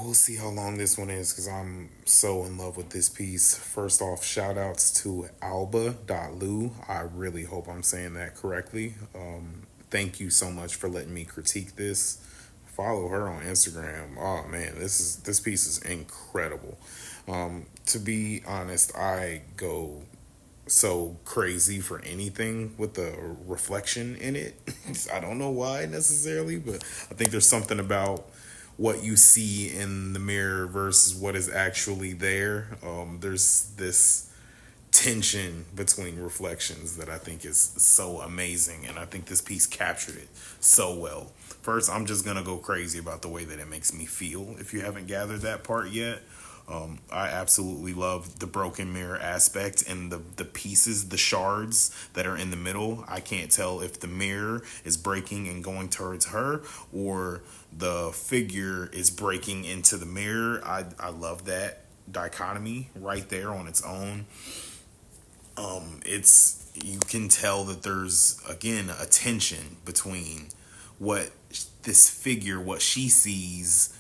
we'll see how long this one is because I'm so in love with this piece. First off, shout outs to Alba.lu. I really hope I'm saying that correctly. Thank you so much for letting me critique this. Follow her on Instagram. Oh man, this piece is incredible. To be honest, I go so crazy for anything with the reflection in it. I don't know why necessarily, but I think there's something about what you see in the mirror versus what is actually there. There's this tension between reflections that I think is so amazing, and I think this piece captured it so well. First, I'm just gonna go crazy about the way that it makes me feel. If you haven't gathered that part yet, I absolutely love the broken mirror aspect and the pieces, the shards that are in the middle. I can't tell if the mirror is breaking and going towards her or the figure is breaking into the mirror. I love that dichotomy right there on its own. It's you can tell that there's again a tension between what this figure, what she sees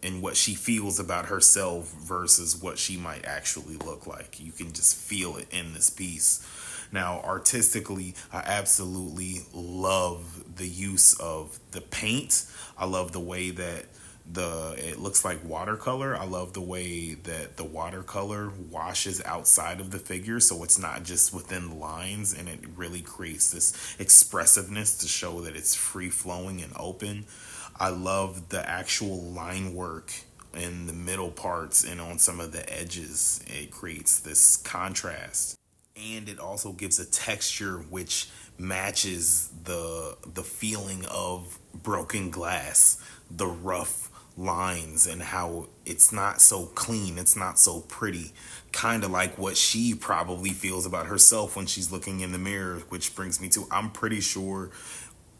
and what she feels about herself versus what she might actually look like. You can just feel it in this piece. Now, artistically, I absolutely love the use of the paint. I love the way that it looks like watercolor. I love the way that the watercolor washes outside of the figure, so it's not just within the lines, and it really creates this expressiveness to show that it's free flowing and open. I love the actual line work in the middle parts and on some of the edges. It creates this contrast. And it also gives a texture which matches the feeling of broken glass, the rough lines and how it's not so clean, it's not so pretty. Kind of like what she probably feels about herself when she's looking in the mirror, which brings me to I'm pretty sure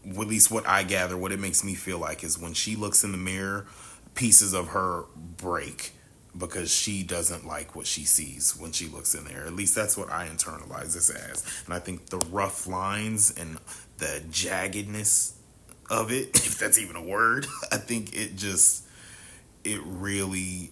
at least what I gather, what it makes me feel like is when she looks in the mirror, pieces of her break because she doesn't like what she sees when she looks in there. At least that's what I internalize this as. And I think the rough lines and the jaggedness of it, if that's even a word, I think it really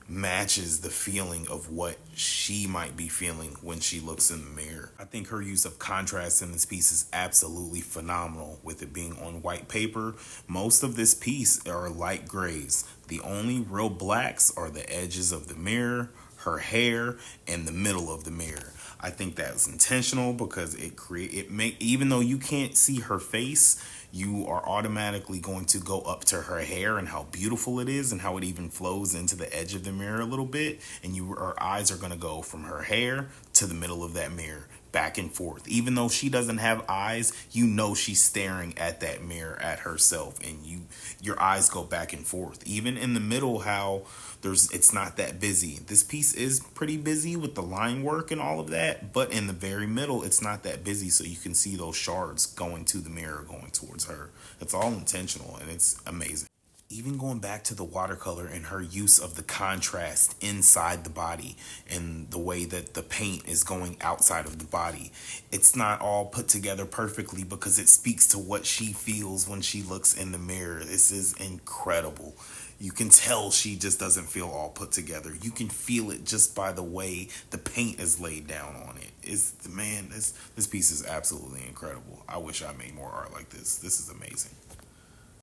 matches the feeling of what she might be feeling when she looks in the mirror. I think her use of contrast in this piece is absolutely phenomenal with it being on white paper. Most of this piece are light grays. The only real blacks are the edges of the mirror, her hair, and the middle of the mirror. I think that was intentional because even though you can't see her face, you are automatically going to go up to her hair and how beautiful it is and how it even flows into the edge of the mirror a little bit, and your eyes are going to go from her hair to the middle of that mirror, back and forth. Even though she doesn't have eyes, you know she's staring at that mirror at herself, and your eyes go back and forth. Even in the middle, how it's not that busy. This piece is pretty busy with the line work and all of that, but in the very middle it's not that busy, so you can see those shards going to the mirror, going towards her. It's all intentional and it's amazing. Even going back to the watercolor and her use of the contrast inside the body and the way that the paint is going outside of the body, it's not all put together perfectly because it speaks to what she feels when she looks in the mirror. This is incredible. You can tell she just doesn't feel all put together. You can feel it just by the way the paint is laid down on it. This piece is absolutely incredible. I wish I made more art like this. This is amazing.